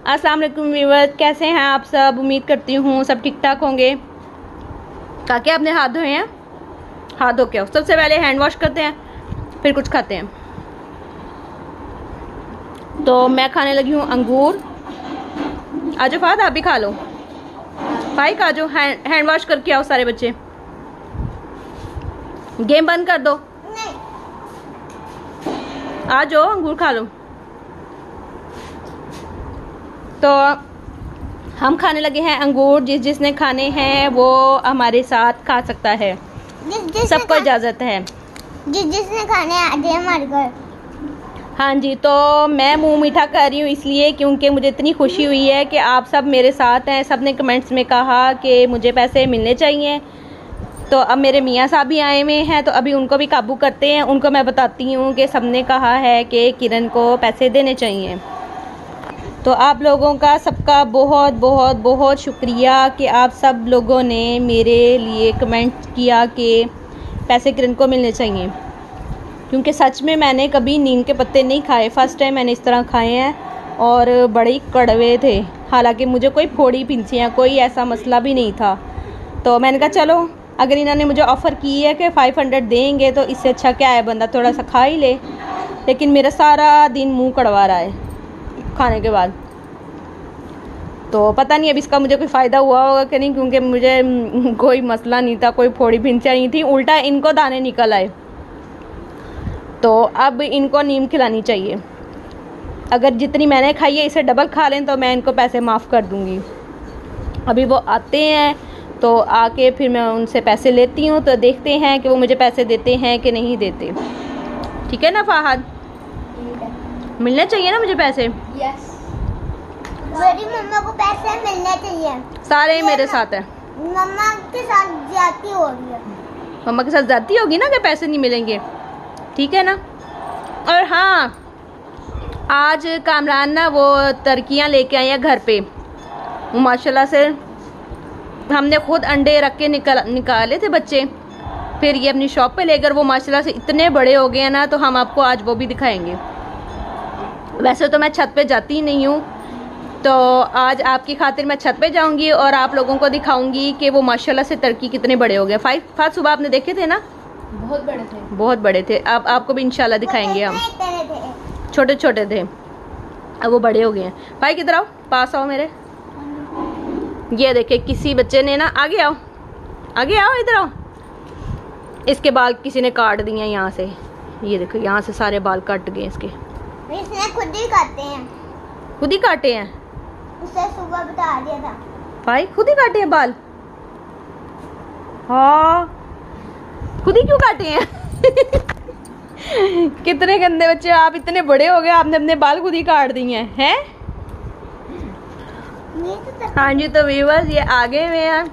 अस्सलाम वालेकुम व्यूअर्स, कैसे हैं आप सब। उम्मीद करती हूँ सब ठीक ठाक होंगे। काके आपने हाथ धोए हैं? हाथ धो के आओ। सबसे पहले हैंड वॉश करते हैं, फिर कुछ खाते हैं। तो मैं खाने लगी हूँ अंगूर। आजो फाद, आप भी खा लो। फाइक आजो, हैंड वॉश करके आओ सारे बच्चे। गेम बंद कर दो। आ जाओ, अंगूर खा लो। तो हम खाने लगे हैं अंगूर। जिसने खाने हैं वो हमारे साथ खा सकता है, सबको इजाजत है। जिसने खाने आ जाए हमारे घर। हाँ जी, तो मैं मुंह मीठा कर रही हूँ इसलिए क्योंकि मुझे इतनी खुशी हुई है कि आप सब मेरे साथ हैं। सब ने कमेंट्स में कहा कि मुझे पैसे मिलने चाहिए। तो अब मेरे मियाँ साहब भी आए हुए हैं, तो अभी उनको भी काबू करते हैं। उनको मैं बताती हूँ कि सब ने कहा है कि किरण को पैसे देने चाहिए। तो आप लोगों का सबका बहुत बहुत बहुत शुक्रिया कि आप सब लोगों ने मेरे लिए कमेंट किया कि पैसे किरण को मिलने चाहिए। क्योंकि सच में मैंने कभी नीम के पत्ते नहीं खाए, फर्स्ट टाइम मैंने इस तरह खाए हैं और बड़े ही कड़वे थे। हालांकि मुझे कोई फोड़ी फिंसियाँ कोई ऐसा मसला भी नहीं था। तो मैंने कहा चलो, अगर इन्होंने मुझे ऑफ़र की है कि 500 देंगे तो इससे अच्छा क्या है, बंदा थोड़ा सा खा ही ले। लेकिन मेरा सारा दिन मुंह कड़वा रहा है खाने के बाद। तो पता नहीं अब इसका मुझे कोई फ़ायदा हुआ होगा कि नहीं, क्योंकि मुझे कोई मसला नहीं था, कोई फोड़ी फिंसियाँ नहीं थी, उल्टा इनको दाने निकल आए। तो अब इनको नीम खिलानी चाहिए। अगर जितनी मैंने खाई है इसे डबल खा लें तो मैं इनको पैसे माफ़ कर दूँगी। अभी वो आते हैं तो आके फिर मैं उनसे पैसे लेती हूँ, तो देखते हैं कि वो मुझे पैसे देते हैं कि नहीं देते। ठीक है ना फाहद? मिलने चाहिए ना मुझे पैसे। यस, मेरी मम्मा को पैसे मिलने चाहिए। सारे मेरे साथ है। मम्मा के साथ ज्यादती हो रही है। मम्मा के साथ ज्यादती होगी ना कि पैसे नहीं मिलेंगे। ठीक है ना। और हाँ, आज कामरान ना वो तरकियाँ लेके आए हैं घर पे। माशाल्लाह से हमने खुद अंडे रख के निकाले थे बच्चे, फिर ये अपनी शॉप पे लेकर वो माशाल्लाह से इतने बड़े हो गए हैं ना, तो हम आपको आज वो भी दिखाएंगे। वैसे तो मैं छत पे जाती ही नहीं हूँ, तो आज आपकी खातिर मैं छत पे जाऊंगी और आप लोगों को दिखाऊंगी कि वो माशाल्लाह से तरकी कितने बड़े हो गए। फाइव सुबह आपने देखे थे ना, बहुत बड़े थे, बहुत बड़े थे। अब आपको भी इंशाल्लाह दिखाएंगे। हम छोटे छोटे थे, अब वो बड़े हो गए हैं। भाई किधर आओ, पास आओ मेरे। ये देखे किसी बच्चे ने ना, आगे आओ, आगे आओ, इधर आओ। इसके बाल किसी ने काट दिए यहाँ से। ये देखो यहाँ से सारे बाल कट गए इसके। इसने खुद ही काटे हैं। खुद ही काटे हैं? उसे सुबह बता दिया था। भाई खुद ही काटे हैं बाल? हाँ, खुद ही क्यों काटे हैं? कितने गंदे बच्चे, आप इतने बड़े हो गए, आपने अपने बाल खुद ही काट दिए हैं। हाँ जी, तो व्यूअर्स ये आगे में है।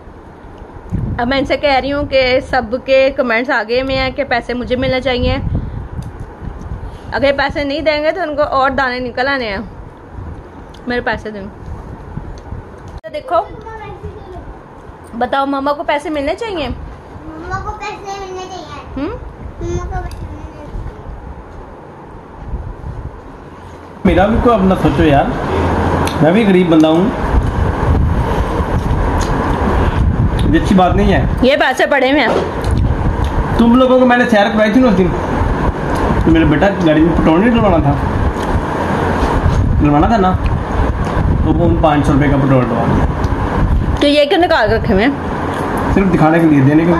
अब मैं इनसे कह रही हूँ कि सबके कमेंट्स आगे में हैं कि पैसे मुझे मिलने चाहिए। अगर पैसे नहीं देंगे तो उनको और दाने निकल आने हैं। मेरे पैसे दें। तो देखो, बताओ, मम्मा को पैसे मिलने चाहिए? मम्मा को पैसे मिलने चाहिए। मम्मा को पैसे मिलने चाहिए। मेरा भी कोई अपना सोचो यार, मैं भी गरीब बंदा हूँ। ये अच्छी बात नहीं है। ये पैसे पड़े हुए हैं। तुम लोगों को मैंने सैर करवाई थी ना उस दिन, तो मेरे बेटा गाड़ी में पेट्रोल नहीं डलवाना था ना, तो वो 500 रुपये का पेट्रोल डलवा। तो ये क्यों निकाल रखे हुए? सिर्फ दिखाने के लिए, देने के लिए।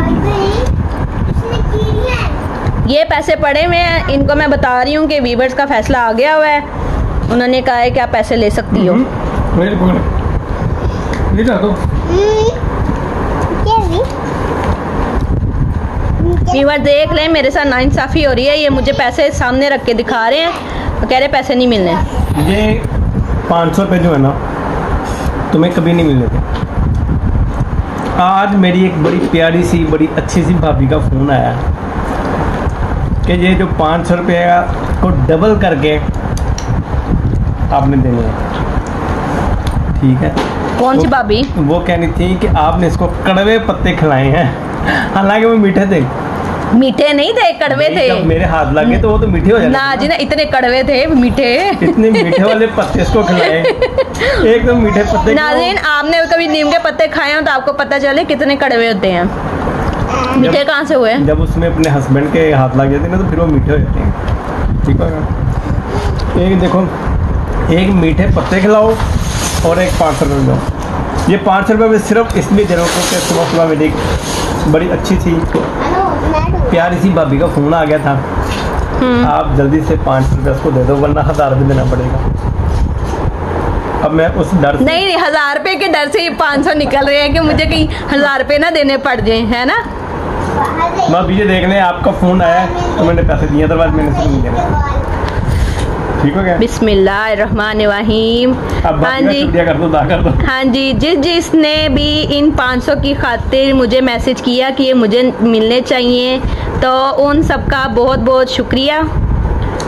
ये पैसे पड़े हुए हैं, इनको मैं बता रही हूँ कि वीवर्स का फैसला आ गया हुआ है। उन्होंने कहा है कि आप पैसे ले सकती हो। वीवर देख लें, मेरे साथ नाइंसाफ़ी हो रही है। ये मुझे पैसे सामने रख के दिखा रहे हैं, तो कह रहे पैसे नहीं मिलने। ये 500 रुपये जो है ना, तुम्हें कभी नहीं मिलने थे। आज मेरी एक बड़ी प्यारी सी, बड़ी अच्छी सी भाभी का फ़ोन आया कि ये जो 500 रुपये को डबल करके आपने देने हैं। ठीक है। कौन सी भाभी? वो कहनी थी कि आपने इसको कड़वे पत्ते खिलाए हैं, हालांकि वो मीठे थे। मीठे नहीं थे, कड़वे थे। जब मेरे हाथ लगे तो वो तो मीठे हो जाते ना जी ना, इतने कड़वे थे, मीठे। इतने मीठे वाले पत्ते इसको खिलाए एकदम मीठे पत्ते। नाज़रीन, आपने कभी नीम के पत्ते खाए हो तो आपको पता चले कितने कड़वे होते हैं। मीठे कहाँ से हुए? जब उसमें अपने हस्बैंड के हाथ लग जाते हैं ना तो फिर वो मीठे हो जाते हैं। ठीक है, एक देखो, एक मीठे पत्ते खिलाओ और एक 500 रुपये दो। ये 500 रुपये में सिर्फ इसलिए दे रहा हूँ कि सुबह सुबह मेरी एक बड़ी अच्छी सी प्यारी सी भाभी का फ़ोन आ गया था। आप जल्दी से 500 रुपये उसको दे दो, वरना 1000 रुपये देना पड़ेगा। अब मैं उस डर से नहीं 1000 रुपये के डर से ही 500 निकल रहे हैं कि मुझे कहीं 1000 रुपये ना देने पड़ जाए, है ना? भाभी ये देख लें, आपका फ़ोन आया तो मैंने पैसे दिए, अदरवाइज मैंने से नहीं देना। ठीक हो गया? बिस्मिल्लाहिर्रहमानिर्रहीम। हाँ जी, कर दो। हाँ जी, जिसने भी इन 500 की खातिर मुझे मैसेज किया कि ये मुझे मिलने चाहिए, तो उन सबका बहुत बहुत शुक्रिया।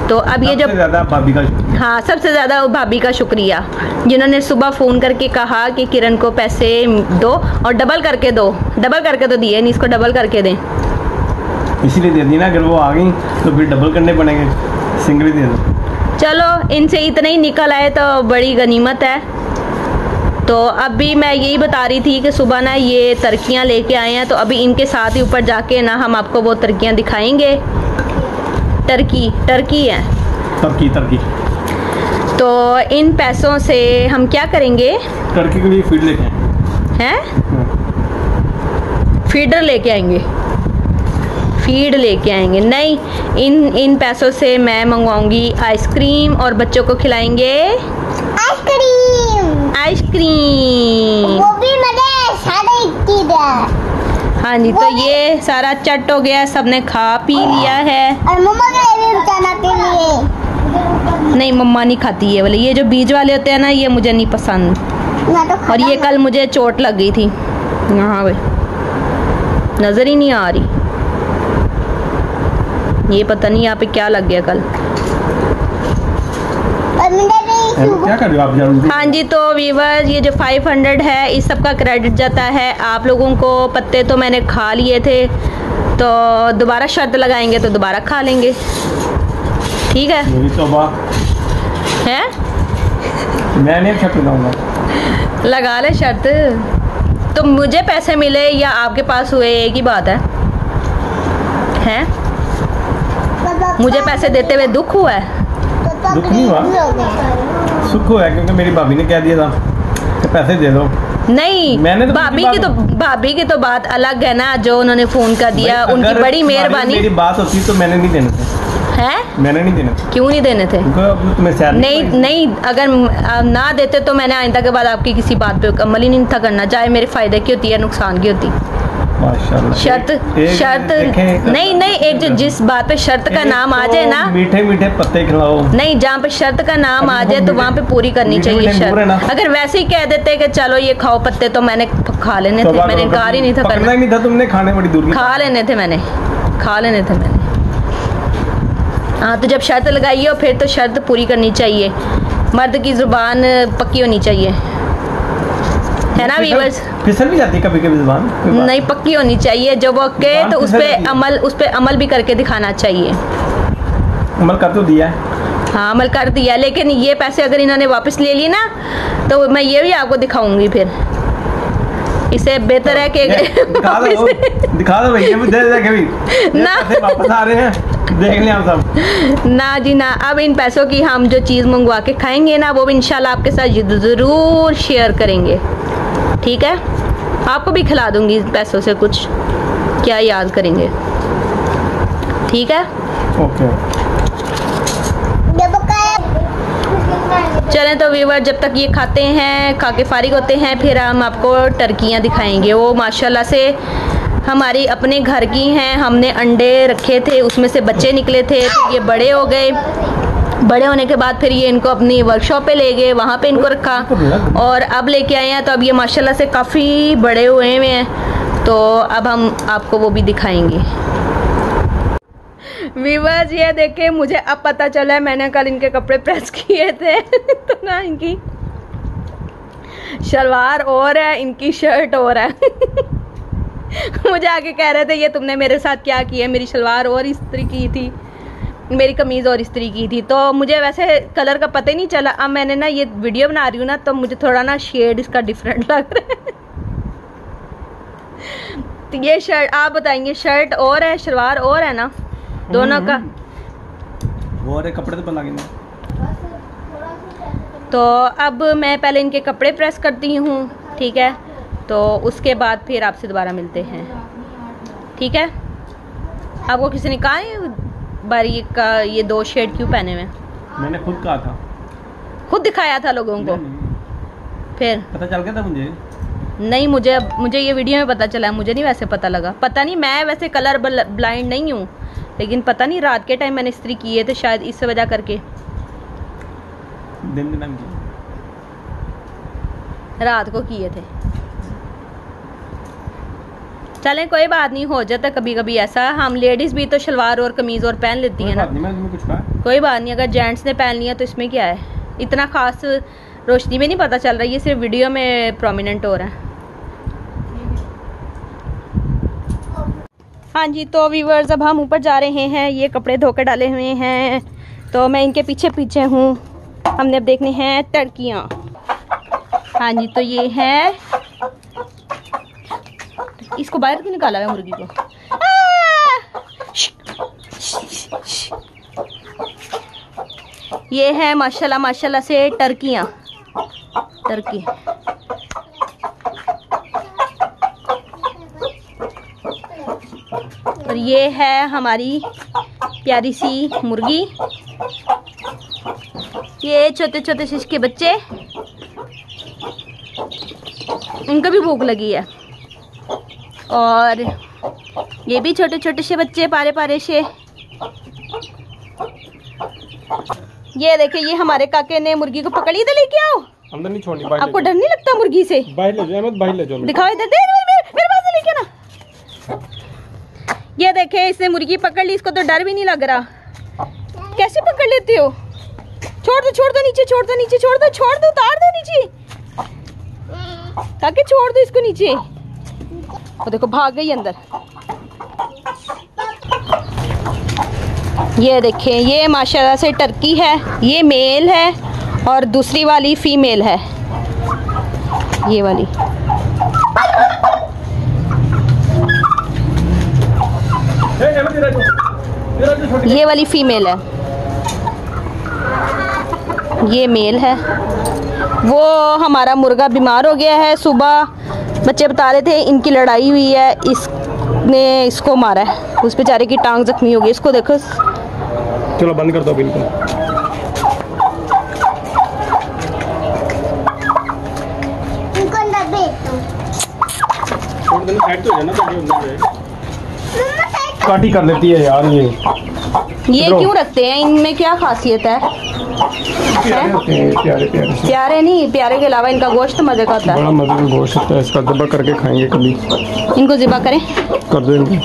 तो अब ये जो ज़्यादा भाभी का, हाँ, सबसे ज़्यादा भाभी का शुक्रिया, जिन्होंने सुबह फ़ोन करके कहा कि किरण को पैसे दो और डबल करके दो। डबल करके तो दिए नहीं, इसको डबल करके दें। इसीलिए दे दी ना, अगर वो आ गई तो फिर डबल करने पड़ेंगे, सिंगल ही दे दो। चलो, इनसे इतना ही निकल आए तो बड़ी गनीमत है। तो अभी मैं यही बता रही थी कि सुबह ना ये तरकियाँ लेके आए हैं, तो अभी इनके साथ ही ऊपर जाके ना हम आपको वो तरकियाँ दिखाएंगे। टर्की है। टर्की। तो इन पैसों से हम क्या करेंगे? टर्की के लिए फीड लेके आए हैं? फीडर लेके आएंगे, फीड लेके आएंगे। नहीं, इन पैसों से मैं मंगवाऊंगी आइसक्रीम और बच्चों को खिलाएंगे आइसक्रीम। वो भी मैंने 21.5 दिया। हाँ जी, तो ये सारा चट हो गया, सबने खा पी लिया है। और मम्मा के लिए भी बचाना के लिए। नहीं, मम्मा नहीं खाती है वाले, ये जो बीज वाले होते हैं ना, ये मुझे नहीं पसंद। तो और ये कल मुझे चोट लग गई थी यहाँ पे, नजर ही नहीं आ रही। ये पता नहीं यहाँ पे क्या लग गया कल। क्या कर रहे हो आप जल्दी? हाँ जी, तो व्यूअर्स, ये जो 500 है इस सब का क्रेडिट जाता है आप लोगों को। पत्ते तो मैंने खा लिए थे, तो दोबारा शर्त लगाएंगे तो दोबारा खा लेंगे। ठीक है? मेरी तौबा है, मैं नहीं शर्त लगाऊंगा। लगा ले शर्त। तो मुझे पैसे मिले या आपके पास हुए, एक ही बात है। मुझे पैसे देते हुए दुख हुआ है? दुख नहीं हुआ, सुख हुआ है, क्योंकि मेरी भाभी ने कह दिया था कि पैसे दे दो। नहीं, मैंने तो भाभी की तो बात अलग है ना, जो उन्होंने फोन कर दिया, उनकी बड़ी मेहरबानी। मेरी बात होती तो मैंने नहीं देने थे। हैं? मैंने नहीं देने थे। क्यों नहीं देने थे? नहीं, अगर ना देते तो मैंने आइंदा के बाद आपकी किसी बात पे अमल ही नहीं था करना, चाहे मेरे फायदे की होती है नुकसान की होती। माशाल्लाह। शर्त नहीं, एक जो जिस बात पे शर्त का नाम आ जाए ना, मीठे मीठे पत्ते खिलाओ। नहीं, जहाँ पे शर्त का नाम आ जाए तो वहाँ पे पूरी करनी चाहिए शर्त। अगर वैसे ही कह देते कि चलो ये खाओ पत्ते, तो मैंने खा लेने थे, मैंने इनकार ही नहीं था करना। नहीं था तुमने, खाने बड़ी दूर खा लेने थे मैंने। हाँ, तो जब शर्त लगाई हो फिर तो शर्त पूरी करनी चाहिए। मर्द की जुबान पक्की होनी चाहिए, है ना व्यूअर्स? फिसल भी जाती है कभी कभी जुबान, नहीं, पक्की होनी चाहिए। जब वो कहे तो उस पे अमल भी करके दिखाना चाहिए। अमल कर तो दिया है। हाँ, अमल कर दिया, लेकिन ये पैसे अगर इन्होंने वापस ले लिए ना, तो मैं ये भी आपको दिखाऊंगी फिर। इसे बेहतर है कि दिखा दो भैया, ना वापस आ रहे हैं, देख लें आप सब। ना जी ना, अब इन पैसों की हम जो चीज़ मंगवा के खाएंगे ना, वो भी इंशाल्लाह आपके साथ ज़रूर शेयर करेंगे। ठीक है? आपको भी खिला दूंगी पैसों से कुछ, क्या याद करेंगे। ठीक है? ओके। चलें तो व्यूअर, जब तक ये खाते हैं, खा के फारिग होते हैं, फिर हम आपको टर्कियाँ दिखाएंगे। वो माशाल्लाह से हमारी अपने घर की हैं। हमने अंडे रखे थे, उसमें से बच्चे निकले थे, तो ये बड़े हो गए। बड़े होने के बाद फिर ये इनको अपनी वर्कशॉप पे ले गए, वहाँ पे इनको रखा और अब लेके आए हैं। तो अब ये माशाल्लाह से काफ़ी बड़े हुए हैं, तो अब हम आपको वो भी दिखाएंगे। व्यूअर्स, ये देखे, मुझे अब पता चला है, मैंने कल इनके कपड़े प्रेस किए थे तो ना इनकी शलवार और है, इनकी शर्ट और है मुझे आके कह रहे थे ये तुमने मेरे साथ क्या किया, मेरी शलवार और इस्त्री की थी। मेरी कमीज़ और इस्त्री की थी, तो मुझे वैसे कलर का पता ही नहीं चला। अब मैंने ना ये वीडियो बना रही हूँ ना, तो मुझे थोड़ा ना शेड इसका डिफरेंट लग रहा है। तो ये शर्ट आप बताएंगे, शर्ट और है शलवार और है ना, दोनों का और है, कपड़े तो बना के। तो अब मैं पहले इनके कपड़े प्रेस करती हूँ, ठीक है, तो उसके बाद फिर आपसे दोबारा मिलते हैं, ठीक है। आपको किसी ने कहा है बारीक का ये 2 शेड क्यों पहने हुए? मैंने खुद कहा था, खुद दिखाया था लोगों को, फिर पता चल गया था मुझे। नहीं, मुझे ये वीडियो में पता चला, मुझे नहीं वैसे पता लगा। पता नहीं, मैं वैसे कलर ब्लाइंड नहीं हूँ, लेकिन पता नहीं रात के टाइम मैंने इस्त्री किए थे, शायद इस वजह करके दिन में रात को किए थे। चलें कोई बात नहीं, हो जाता कभी कभी ऐसा। हम लेडीज भी तो शलवार और कमीज और पहन लेती है ना, कोई बात नहीं। अगर जेंट्स ने पहन लिया तो इसमें क्या है, इतना खास रोशनी में नहीं पता चल रहा है, ये सिर्फ वीडियो में प्रोमिनेंट हो रहा है। हाँ जी, तो व्यूअर्स अब हम ऊपर जा रहे हैं, ये कपड़े धोकर डाले हुए हैं, तो मैं इनके पीछे पीछे हूँ। हमने अब देखने हैं टर्कियाँ। हाँ जी, तो ये है, इसको बाहर क्यों निकाला है मुर्गी को? ये है माशाल्लाह माशाल्लाह से टर्कियाँ, टर्की। और ये है हमारी प्यारी सी मुर्गी। ये छोटे छोटे शिश के बच्चे, इनको भी भूख लगी है। और ये भी छोटे छोटे से बच्चे, पारे पारे से। ये देखिए, ये हमारे काके ने मुर्गी को पकड़ी, इधर लेके आओ। अंदर नहीं छोड़नी। आपको डर नहीं लगता मुर्गी से? बाहर ले जाओ, बाहर ले जाओ। दिखाओ इधर, मेरे पास से लेके ना। ये देखे, इसने मुर्गी पकड़ ली, इसको तो डर भी नहीं लग रहा। कैसे पकड़ लेते हो? छोड़ दो नीचे, छोड़ दो नीचे, छोड़ दो, उतार दो नीचे, ताकि छोड़ दो इसको नीचे। वो देखो भाग गई अंदर। ये देखें, ये माशाल्लाह से टर्की है, ये मेल है और दूसरी वाली फीमेल है, ये वाली। ये वाली फीमेल है, ये मेल है। वो हमारा मुर्गा बीमार हो गया है, सुबह बच्चे बता रहे थे इनकी लड़ाई हुई है, इसने इसको मारा है, उस बेचारे की टांग जख्मी हो गई। इसको देखो। चलो बंद कर दो बिल्कुल। काटी कर लेती है यार ये क्यों रखते हैं? इनमें क्या खासियत है? प्यारे नहीं, प्यारे के अलावा इनका गोश्त मजे का होता है, बड़ा मजे का गोश्त होता है। इसका ज़िबा करके खाएंगे कभी। इनको ज़िबा करें, कर देंगे।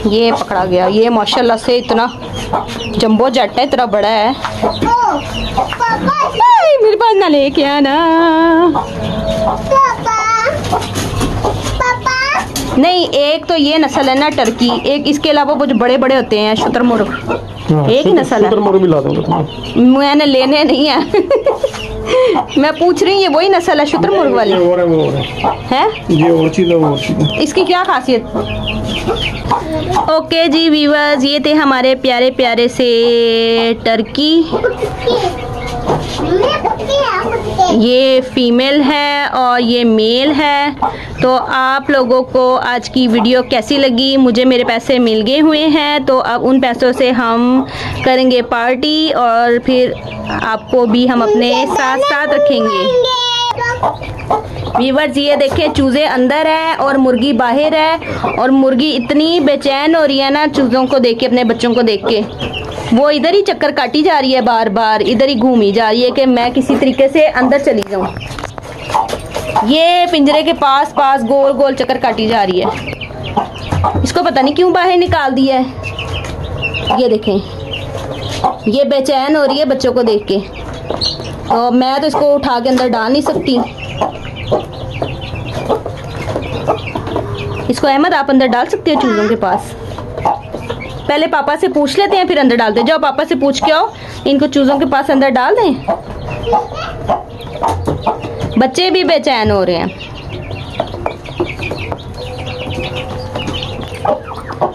ये पकड़ा गया, ये माशाल्लाह से इतना जंबो जेट है, इतना बड़ा है। मेरे पास ना लेके आना। नहीं, एक तो ये नस्ल है ना टर्की, एक इसके अलावा कुछ बड़े बड़े होते हैं शुतुरमुर्ग, एक ही नस्ल है। शुतुरमुर्ग भी ला दूंगा, मैंने लेने नहीं है। मैं पूछ रही हूँ, ये वही नस्ल है शुतुरमुर्ग वाली? ये और है, वो और है, ये और चीज़ है, वो और चीज़ है। इसकी क्या खासियत? ओके जी व्यूअर्स, ये थे हमारे प्यारे प्यारे से टर्की। ये फीमेल है और ये मेल है। तो आप लोगों को आज की वीडियो कैसी लगी? मुझे मेरे पैसे मिल गए हुए हैं, तो अब उन पैसों से हम करेंगे पार्टी और फिर आपको भी हम अपने साथ साथ रखेंगे। व्यूअर्स, ये देखें, चूजे अंदर है और मुर्गी बाहर है, और मुर्गी इतनी बेचैन हो रही है ना चूजों को देख के, अपने बच्चों को देख के। वो इधर ही चक्कर काटी जा रही है, बार बार इधर ही घूमी जा रही है कि मैं किसी तरीके से अंदर चली जाऊं। ये पिंजरे के पास पास गोल गोल चक्कर काटी जा रही है। इसको पता नहीं क्यों बाहर निकाल दिया है। ये देखें, ये बेचैन हो रही है बच्चों को देख के, तो मैं तो इसको उठा के अंदर डाल नहीं सकती। इसको अहमद आप अंदर डाल सकते हो चूजों के पास? पहले पापा से पूछ लेते हैं फिर अंदर डालते हैं। जाओ पापा से पूछ के आओ, इनको चूजों के पास अंदर डाल दें। बच्चे भी बेचैन हो रहे हैं।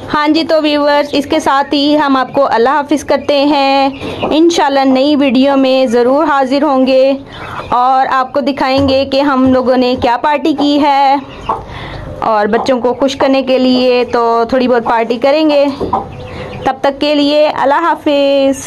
हाँ जी, तो व्यूवर्स इसके साथ ही हम आपको अल्लाह हाफिज़ करते हैं। इंशाल्लाह नई वीडियो में ज़रूर हाजिर होंगे और आपको दिखाएंगे कि हम लोगों ने क्या पार्टी की है, और बच्चों को खुश करने के लिए तो थोड़ी बहुत पार्टी करेंगे। तब तक के लिए अल्लाह हाफिज़।